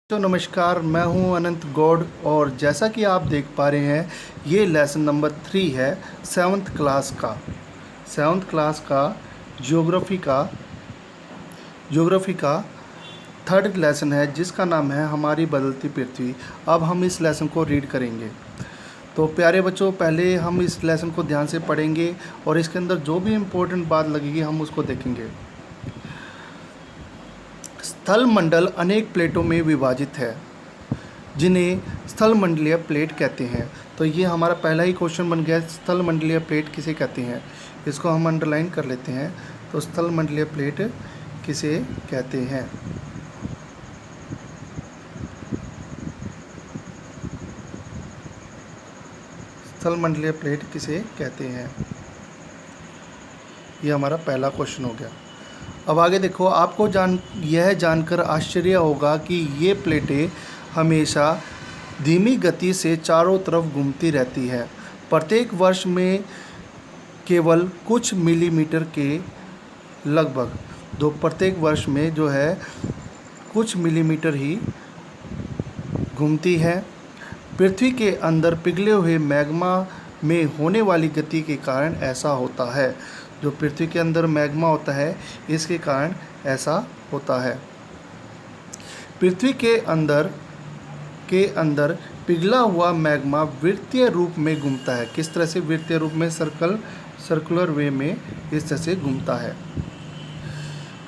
तो नमस्कार, मैं हूं अनंत गौड़ और जैसा कि आप देख पा रहे हैं ये लेसन नंबर 3 है सेवन्थ क्लास का ज्योग्राफी का थर्ड लेसन है जिसका नाम है हमारी बदलती पृथ्वी। अब हम इस लेसन को रीड करेंगे। तो प्यारे बच्चों, पहले हम इस लेसन को ध्यान से पढ़ेंगे और इसके अंदर जो भी इम्पोर्टेंट बात लगेगी हम उसको देखेंगे। स्थल मंडल अनेक प्लेटों में विभाजित है जिन्हें स्थल मंडलीय प्लेट कहते हैं। तो ये हमारा पहला ही क्वेश्चन बन गया, स्थल मंडलीय प्लेट किसे कहते हैं। इसको हम अंडरलाइन कर लेते हैं। तो स्थल मंडलीय प्लेट किसे कहते हैं। स्थल मंडलीय प्लेट किसे कहते हैं, ये हमारा पहला क्वेश्चन हो गया। अब आगे देखो, आपको यह जानकर आश्चर्य होगा कि ये प्लेटें हमेशा धीमी गति से चारों तरफ घूमती रहती है। प्रत्येक वर्ष में केवल कुछ मिलीमीटर के लगभग प्रत्येक वर्ष में जो है कुछ मिलीमीटर ही घूमती है। पृथ्वी के अंदर पिघले हुए मैग्मा में होने वाली गति के कारण ऐसा होता है। जो पृथ्वी के अंदर मैग्मा होता है इसके कारण ऐसा होता है। पृथ्वी के अंदर पिघला हुआ मैग्मा वृत्तीय रूप में घूमता है। किस तरह से? वृत्तीय रूप में, सर्कुलर वे में इस तरह से घूमता है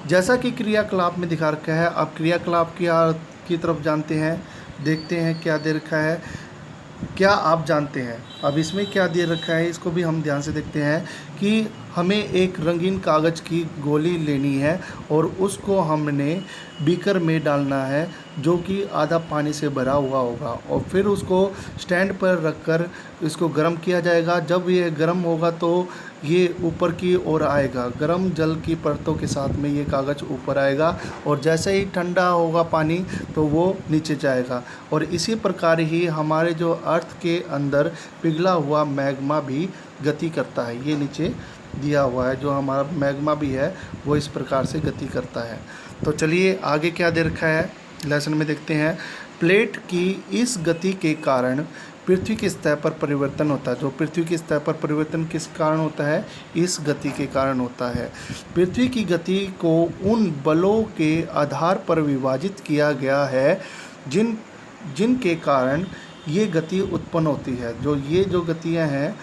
जैसा कि क्रियाकलाप में दिखा रखा है। अब क्रियाकलाप की तरफ जानते हैं, देखते हैं क्या दे रखा है। क्या आप जानते हैं अब इसमें क्या दे रखा है, इसको भी हम ध्यान से देखते हैं कि हमें एक रंगीन कागज़ की गोली लेनी है और उसको हमने बीकर में डालना है जो कि आधा पानी से भरा हुआ होगा और फिर उसको स्टैंड पर रखकर इसको गर्म किया जाएगा। जब ये गर्म होगा तो ये ऊपर की ओर आएगा, गर्म जल की परतों के साथ में ये कागज़ ऊपर आएगा और जैसे ही ठंडा होगा पानी तो वो नीचे जाएगा। और इसी प्रकार ही हमारे जो अर्थ के अंदर पिघला हुआ मैग्मा भी गति करता है। ये नीचे दिया हुआ है, जो हमारा मैग्मा भी है वो इस प्रकार से गति करता है। तो चलिए आगे क्या दे रखा है लेसन में देखते हैं। प्लेट की इस गति के कारण पृथ्वी की सतह पर परिवर्तन होता है। जो पृथ्वी की सतह पर परिवर्तन किस कारण होता है? इस गति के कारण होता है। पृथ्वी की गति को उन बलों के आधार पर विभाजित किया गया है जिनके कारण ये गति उत्पन्न होती है। जो गतियाँ हैं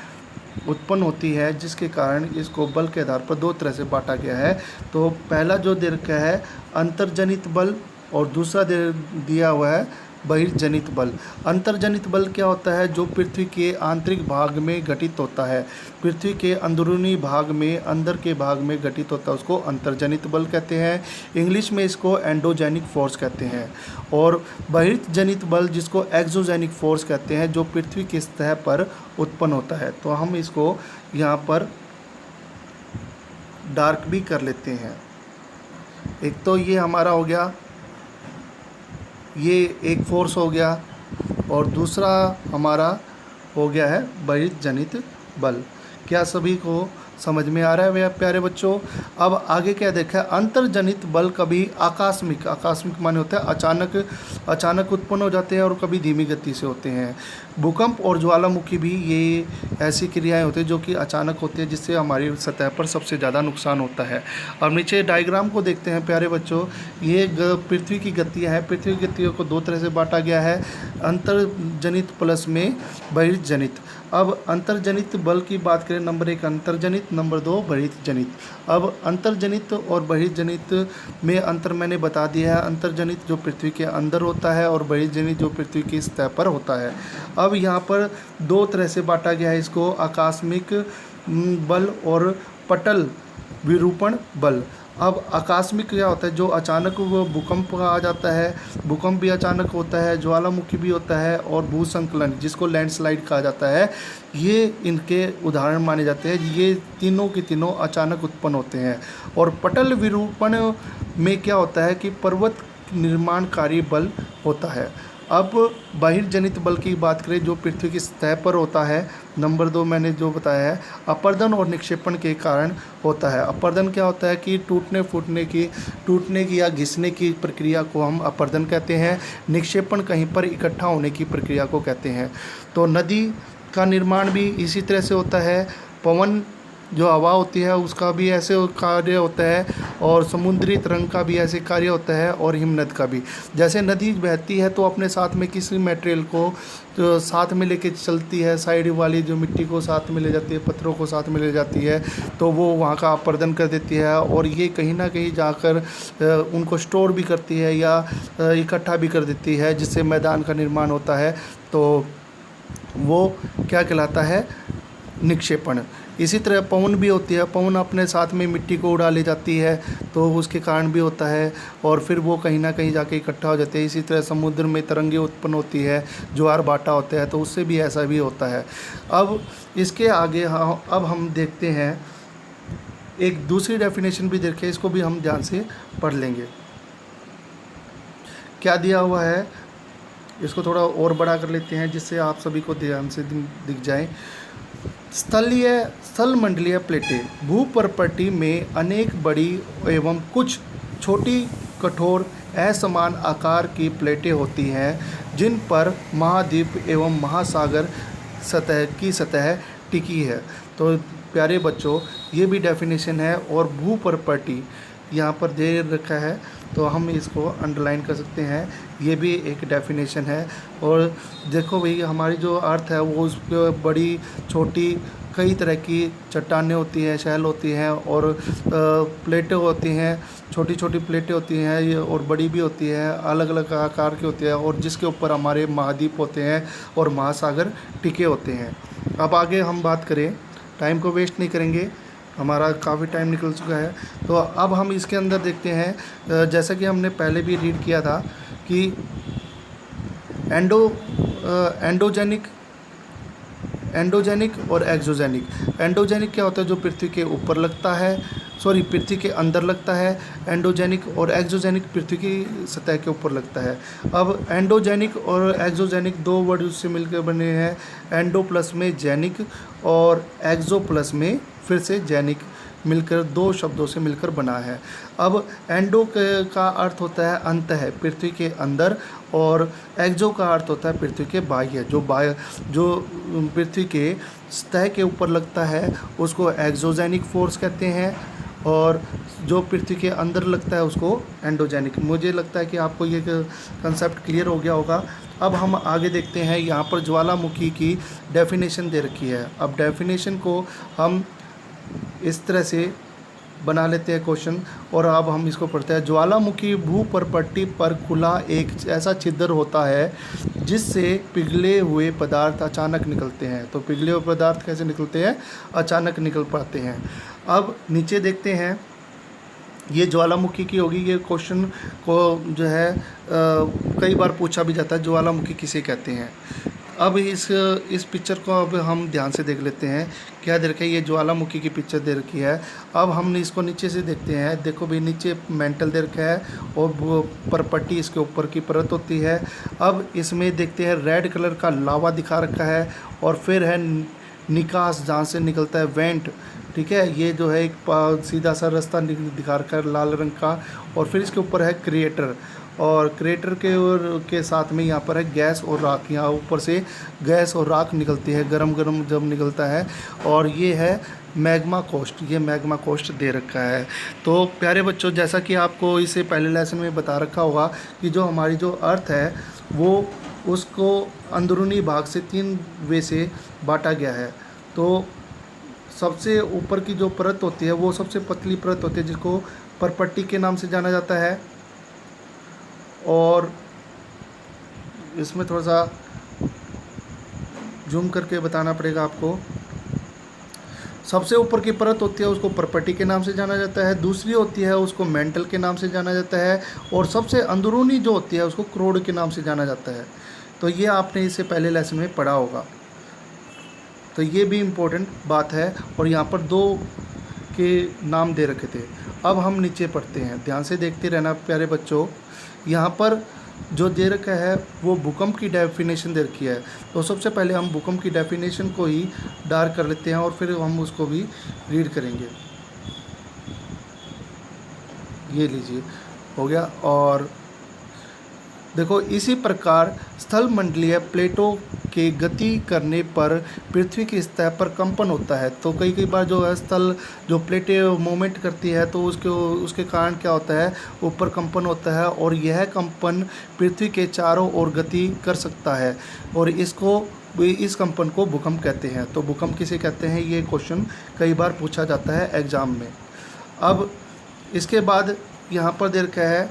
उत्पन्न होती है जिसके कारण इसको बल के आधार पर दो तरह से बांटा गया है। तो पहला जो दे रखा है अंतर्जनित बल और दूसरा दिया हुआ है बहिर्जनित बल। अंतर्जनित बल क्या होता है? जो पृथ्वी के आंतरिक भाग में घटित होता है, पृथ्वी के अंदरूनी भाग में, अंदर के भाग में घटित होता है, उसको अंतर्जनित बल कहते हैं। इंग्लिश में इसको एंडोजेनिक फोर्स कहते हैं। और बहिर्जनित बल जिसको एक्सोजेनिक फोर्स कहते हैं, जो पृथ्वी की सतह पर उत्पन्न होता है। तो हम इसको यहाँ पर डार्क भी कर लेते हैं। एक तो ये हमारा हो गया, ये एक फोर्स हो गया और दूसरा हमारा हो गया है बहिर्जनित बल। क्या सभी को समझ में आ रहा है भैया प्यारे बच्चों? अब आगे क्या देखा है? अंतर्जनित बल कभी आकस्मिक माने होता है अचानक उत्पन्न हो जाते हैं और कभी धीमी गति से होते हैं। भूकंप और ज्वालामुखी भी ये ऐसी क्रियाएं होती हैं जो कि अचानक होती है, जिससे हमारी सतह पर सबसे ज़्यादा नुकसान होता है। अब नीचे डायग्राम को देखते हैं प्यारे बच्चों। ये पृथ्वी की गतियाँ हैं। पृथ्वी की गतियों को दो तरह से बांटा गया है, अंतर्जनित प्लस में बहिर्जनित। अब अंतर्जनित बल की बात करें, नंबर 1 अंतर्जनित, नंबर 2 बहिर्जनित। अब अंतर्जनित और बहिर्जनित में अंतर मैंने बता दिया है। अंतर्जनित जो पृथ्वी के अंदर होता है और बहिर्जनित जो पृथ्वी की सतह पर होता है। अब यहाँ पर दो तरह से बांटा गया है इसको, आकस्मिक बल और पटल विरूपण बल। अब आकस्मिक क्या होता है? जो अचानक वो भूकंप आ जाता है, भूकंप भी अचानक होता है, ज्वालामुखी भी होता है और भूसंकलन जिसको लैंडस्लाइड कहा जाता है, ये इनके उदाहरण माने जाते हैं। ये तीनों के तीनों अचानक उत्पन्न होते हैं। और पटल विरूपण में क्या होता है कि पर्वत निर्माणकारी बल होता है। अब बहिर्जनित बल की बात करें जो पृथ्वी की सतह पर होता है, नंबर 2 मैंने जो बताया है, अपर्दन और निक्षेपण के कारण होता है। अपर्दन क्या होता है कि टूटने की या घिसने की प्रक्रिया को हम अपर्दन कहते हैं। निक्षेपण कहीं पर इकट्ठा होने की प्रक्रिया को कहते हैं। तो नदी का निर्माण भी इसी तरह से होता है। पवन जो हवा होती है उसका भी ऐसे कार्य होता है, और समुद्री तरंग का भी ऐसे कार्य होता है, और हिमनद का भी। जैसे नदी बहती है तो अपने साथ में किसी मटेरियल को तो साथ में लेके चलती है, साइड वाली जो मिट्टी को साथ में ले जाती है, पत्थरों को साथ में ले जाती है, तो वो वहाँ का अपर्दन कर देती है, और ये कहीं ना कहीं जाकर उनको स्टोर भी करती है या इकट्ठा भी कर देती है, जिससे मैदान का निर्माण होता है। तो वो क्या कहलाता है? निक्षेपण। इसी तरह पवन भी होती है। पवन अपने साथ में मिट्टी को उड़ा ले जाती है, तो उसके कारण भी होता है, और फिर वो कहीं ना कहीं जाके इकट्ठा हो जाते हैं। इसी तरह समुद्र में तरंगे उत्पन्न होती है, ज्वार भाटा होता है, तो उससे भी ऐसा भी होता है। अब इसके आगे अब हम देखते हैं एक दूसरी डेफिनेशन भी देखें, इसको भी हम ध्यान से पढ़ लेंगे। क्या दिया हुआ है इसको थोड़ा और बड़ा कर लेते हैं जिससे आप सभी को ध्यान से दिख जाए। स्थल मंडलीय प्लेटें भूपर्पटी में अनेक बड़ी एवं कुछ छोटी कठोर असमान आकार की प्लेटें होती हैं, जिन पर महाद्वीप एवं महासागर की सतह टिकी है। तो प्यारे बच्चों, ये भी डेफिनेशन है, और भूपर्पटी यहाँ पर दे रखा है, तो हम इसको अंडरलाइन कर सकते हैं। ये भी एक डेफिनेशन है। और देखो भाई, हमारी जो अर्थ है वो उस पर बड़ी छोटी कई तरह की चट्टानें होती हैं, शैल होती हैं, और प्लेटें होती हैं, छोटी छोटी प्लेटें होती हैं, ये और बड़ी भी होती है, अलग अलग आकार की होती है, और जिसके ऊपर हमारे महाद्वीप होते हैं और महासागर टिके होते हैं। अब आगे हम बात करें, टाइम को वेस्ट नहीं करेंगे, हमारा काफ़ी टाइम निकल चुका है। तो अब हम इसके अंदर देखते हैं, जैसा कि हमने पहले भी रीड किया था कि एंडोजेनिक और एक्सोजेनिक। एंडोजेनिक क्या होता है? जो पृथ्वी के ऊपर लगता है, पृथ्वी के अंदर लगता है। एंडोजेनिक और एक्सोजेनिक पृथ्वी की सतह के ऊपर लगता है। अब एंडोजेनिक और एक्सोजेनिक दो वर्ड उससे मिलकर बने हैं। एंडो प्लस में जेनिक और एक्सो प्लस में फिर से जेनिक, मिलकर दो शब्दों से मिलकर बना है। अब एंडो का अर्थ होता है अंत है, पृथ्वी के अंदर, और एक्सो का अर्थ होता है पृथ्वी के बाह्य। जो पृथ्वी के सतह के ऊपर लगता है उसको एक्सोजेनिक फोर्स कहते हैं, और जो पृथ्वी के अंदर लगता है उसको एंडोजेनिक। मुझे लगता है कि आपको ये कंसेप्ट क्लियर हो गया होगा। अब हम आगे देखते हैं, यहाँ पर ज्वालामुखी की डेफिनेशन दे रखी है। अब डेफिनेशन को हम इस तरह से बना लेते हैं क्वेश्चन, और अब हम इसको पढ़ते हैं। ज्वालामुखी भूपर्पटी पर खुला एक ऐसा छिद्र होता है जिससे पिघले हुए पदार्थ अचानक निकलते हैं। तो पिघले हुए पदार्थ कैसे निकलते हैं? अचानक निकल पाते हैं। अब नीचे देखते हैं, ये ज्वालामुखी की होगी। ये क्वेश्चन को जो है कई बार पूछा भी जाता है, ज्वालामुखी किसे कहते हैं। अब इस पिक्चर को अब हम ध्यान से देख लेते हैं। क्या दे रखा है? ये ज्वालामुखी की पिक्चर दे रखी है। अब हम इसको नीचे से देखते हैं। देखो भाई, नीचे मेंटल दे रखा है, और वो परपट्टी इसके ऊपर की परत होती है। अब इसमें देखते हैं रेड कलर का लावा दिखा रखा है, और फिर है निकास, जहाँ से निकलता है वेंट। ठीक है, ये जो है एक सीधा सा रास्ता दिखा रखा है लाल रंग का, और फिर इसके ऊपर है क्रिएटर, और क्रिएटर के साथ में यहाँ पर है गैस और राख। यहाँ ऊपर से गैस और राख निकलती है, गरम गरम जब निकलता है, और ये है मैग्मा कोस्ट। ये मैग्मा कोस्ट दे रखा है। तो प्यारे बच्चों, जैसा कि आपको इससे पहले लेसन में बता रखा होगा कि जो हमारी जो अर्थ है वो उसको अंदरूनी भाग से 3 वे से बांटा गया है। तो सबसे ऊपर की जो परत होती है वो सबसे पतली परत होती है, जिसको परपट्टी के नाम से जाना जाता है। और इसमें थोड़ा सा जूम करके बताना पड़ेगा आपको। सबसे ऊपर की परत होती है उसको परपट्टी के नाम से जाना जाता है, दूसरी होती है उसको मेंटल के नाम से जाना जाता है, और सबसे अंदरूनी जो होती है उसको क्रोड के नाम से जाना जाता है। तो ये आपने इससे पहले लेसन में पढ़ा होगा। तो ये भी इम्पोर्टेंट बात है, और यहाँ पर 2 के नाम दे रखे थे। अब हम नीचे पढ़ते हैं, ध्यान से देखते रहना प्यारे बच्चों। यहाँ पर जो दे रखा है वो भूकंप की डेफिनेशन दे रखी है। तो सबसे पहले हम भूकंप की डेफिनेशन को ही डार्क कर लेते हैं और फिर हम उसको भी रीड करेंगे। ये लीजिए, हो गया। और देखो, इसी प्रकार स्थल मंडलीय प्लेटों के गति करने पर पृथ्वी की सतह पर कंपन होता है। तो कई कई बार जो है स्थल जो प्लेटें मूवमेंट करती है तो उसके कारण क्या होता है, ऊपर कंपन होता है और यह कंपन पृथ्वी के चारों ओर गति कर सकता है और इस कंपन को भूकंप कहते हैं। तो भूकंप किसे कहते हैं, ये क्वेश्चन कई बार पूछा जाता है एग्जाम में। अब इसके बाद यहाँ पर दे रखा है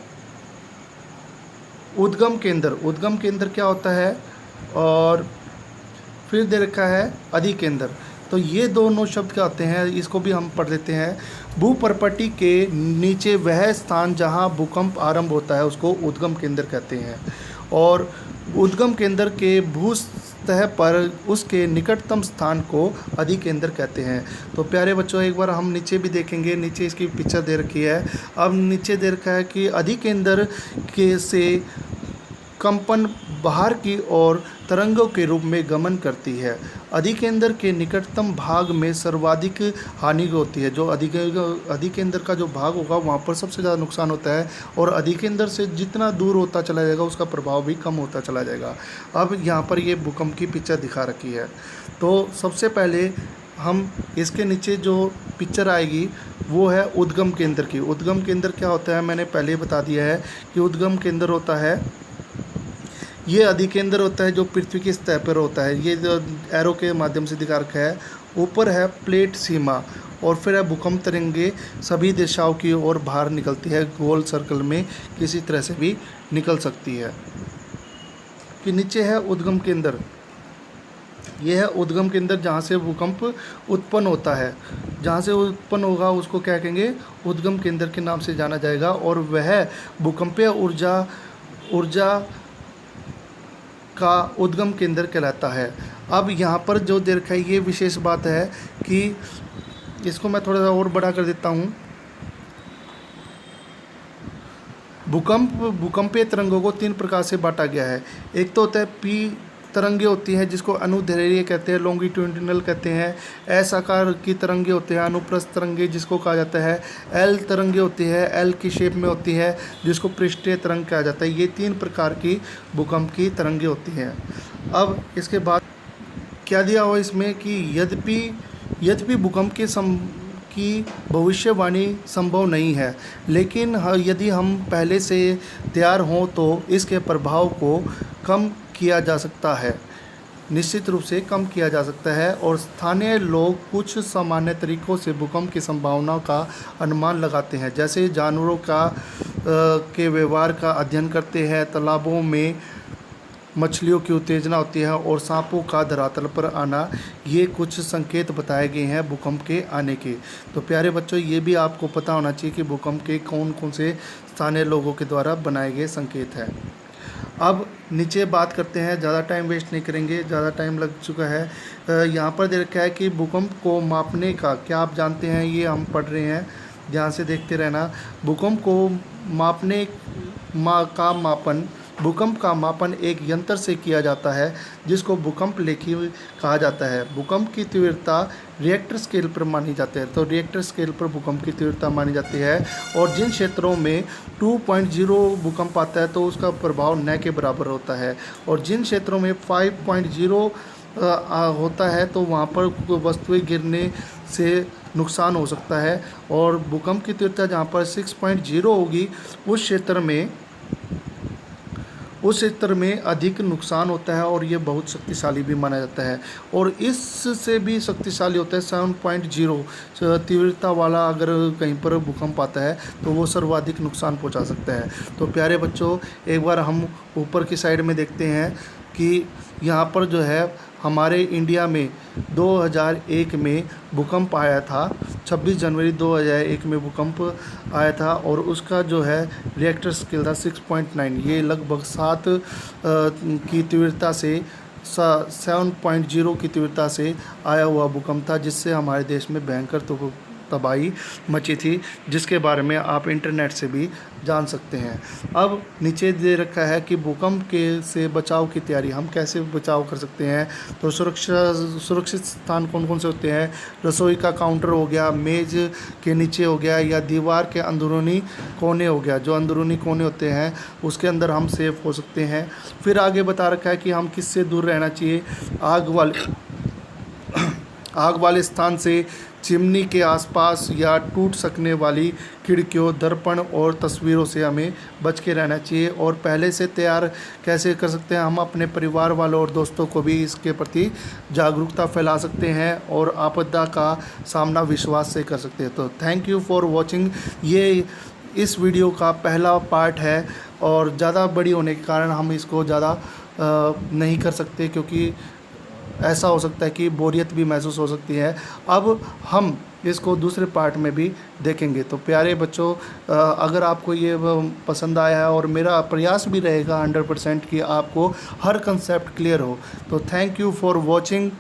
उद्गम केंद्र। उद्गम केंद्र क्या होता है, और फिर दे रखा है अधिकेंद्र। तो ये दोनों शब्द क्या होते हैं, इसको भी हम पढ़ लेते हैं। भूपर्पटी के नीचे वह स्थान जहां भूकंप आरंभ होता है उसको उद्गम केंद्र कहते हैं, और उद्गम केंद्र के भूसतह पर उसके निकटतम स्थान को अधिकेंद्र कहते हैं। तो प्यारे बच्चों, एक बार हम नीचे भी देखेंगे, नीचे इसकी पिक्चर दे रखी है। अब नीचे दे रखा है कि अधिकेंद्र के से कंपन बाहर की ओर तरंगों के रूप में गमन करती है। अधिकेंद्र के निकटतम भाग में सर्वाधिक हानि होती है। जो अधिकेंद्र का जो भाग होगा वहाँ पर सबसे ज़्यादा नुकसान होता है, और अधिकेंद्र से जितना दूर होता चला जाएगा उसका प्रभाव भी कम होता चला जाएगा। अब यहाँ पर ये भूकंप की पिक्चर दिखा रखी है। तो सबसे पहले हम इसके नीचे जो पिक्चर आएगी वो है उद्गम केंद्र की। उद्गम केंद्र क्या होता है, मैंने पहले बता दिया है कि उद्गम केंद्र होता है, ये अधिकेंद्र होता है जो पृथ्वी की सतह पर होता है। ये जो एरो के माध्यम से दिखा रखा है, ऊपर है प्लेट सीमा, और फिर है भूकंप तरंगे सभी दिशाओं की ओर बाहर निकलती है, गोल सर्कल में किसी तरह से भी निकल सकती है। कि नीचे है उद्गम केंद्र, यह है उद्गम केंद्र जहाँ से भूकंप उत्पन्न होता है। जहाँ से उत्पन्न होगा उसको क्या कहेंगे, उद्गम केंद्र के नाम से जाना जाएगा, और वह भूकंपीय ऊर्जा का उद्गम केंद्र कहलाता है। अब यहाँ पर जो दे रखा है ये विशेष बात है कि इसको मैं थोड़ा सा और बड़ा कर देता हूँ। भूकंपीय तरंगों को 3 प्रकार से बांटा गया है। एक तो होता है पी तरंगे होती हैं जिसको अनुदैर्ध्य कहते हैं, लॉन्गिट्यूडिनल कहते हैं। एस आकार की तरंगे होते हैं, अनुप्रस्थ तरंगे जिसको कहा जाता है। एल तरंगे होती है, एल की शेप में होती है जिसको पृष्ठीय तरंग कहा जाता है। ये 3 प्रकार की भूकंप की तरंगे होती हैं। अब इसके बाद क्या दिया हुआ इसमें कि यद्यपि भूकंप की भविष्यवाणी संभव नहीं है, लेकिन यदि हम पहले से तैयार हों तो इसके प्रभाव को कम किया जा सकता है, निश्चित रूप से कम किया जा सकता है। और स्थानीय लोग कुछ सामान्य तरीकों से भूकंप की संभावना का अनुमान लगाते हैं, जैसे जानवरों के व्यवहार का अध्ययन करते हैं, तालाबों में मछलियों की उत्तेजना होती है और सांपों का धरातल पर आना। ये कुछ संकेत बताए गए हैं भूकंप के आने के। तो प्यारे बच्चों, ये भी आपको पता होना चाहिए कि भूकंप के कौन कौन से स्थानीय लोगों के द्वारा बनाए गए संकेत हैं। अब नीचे बात करते हैं, ज़्यादा टाइम वेस्ट नहीं करेंगे, ज़्यादा टाइम लग चुका है। यहाँ पर दे रखा है कि भूकंप को मापने का, क्या आप जानते हैं, ये हम पढ़ रहे हैं, ध्यान से देखते रहना। भूकंप का मापन एक यंत्र से किया जाता है जिसको भूकंप लेखी कहा जाता है। भूकंप की तीव्रता रिएक्टर स्केल पर मानी जाती है। तो रिएक्टर स्केल पर भूकंप की तीव्रता मानी जाती है, और जिन क्षेत्रों में 2.0 भूकंप आता है तो उसका प्रभाव न के बराबर होता है, और जिन क्षेत्रों में 5.0 होता है तो वहाँ पर वस्तुएं गिरने से नुकसान हो सकता है। और भूकंप की तीव्रता जहाँ पर 6.0 होगी उस क्षेत्र में अधिक नुकसान होता है, और ये बहुत शक्तिशाली भी माना जाता है। और इससे भी शक्तिशाली होता है 7.0 तीव्रता वाला, अगर कहीं पर भूकंप आता है तो वो सर्वाधिक नुकसान पहुंचा सकता है। तो प्यारे बच्चों, एक बार हम ऊपर की साइड में देखते हैं कि यहाँ पर जो है हमारे इंडिया में 2001 में भूकंप आया था। 26 जनवरी 2001 में भूकंप आया था, और उसका जो है रिएक्टर स्केल था 6.9। ये लगभग 7 की तीव्रता से 7.0 की तीव्रता से आया हुआ भूकंप था, जिससे हमारे देश में भयंकर तबाही मची थी, जिसके बारे में आप इंटरनेट से भी जान सकते हैं। अब नीचे दे रखा है कि भूकंप के से बचाव की तैयारी, हम कैसे बचाव कर सकते हैं। तो सुरक्षित स्थान कौन कौन से होते हैं। रसोई का काउंटर हो गया, मेज़ के नीचे हो गया, या दीवार के अंदरूनी कोने हो गया। जो अंदरूनी कोने होते हैं उसके अंदर हम सेफ हो सकते हैं। फिर आगे बता रखा है कि हम किससे दूर रहना चाहिए। आग वाले स्थान से, चिमनी के आसपास या टूट सकने वाली खिड़कियों, दर्पण और तस्वीरों से हमें बच के रहना चाहिए। और पहले से तैयार कैसे कर सकते हैं, हम अपने परिवार वालों और दोस्तों को भी इसके प्रति जागरूकता फैला सकते हैं और आपदा का सामना विश्वास से कर सकते हैं। तो थैंक यू फॉर वॉचिंग। ये इस वीडियो का पहला पार्ट है और ज़्यादा बड़ी होने के कारण हम इसको ज़्यादा नहीं कर सकते, क्योंकि ऐसा हो सकता है कि बोरियत भी महसूस हो सकती है। अब हम इसको दूसरे पार्ट में भी देखेंगे। तो प्यारे बच्चों, अगर आपको ये पसंद आया है, और मेरा प्रयास भी रहेगा 100% कि आपको हर कंसेप्ट क्लियर हो। तो थैंक यू फॉर वॉचिंग।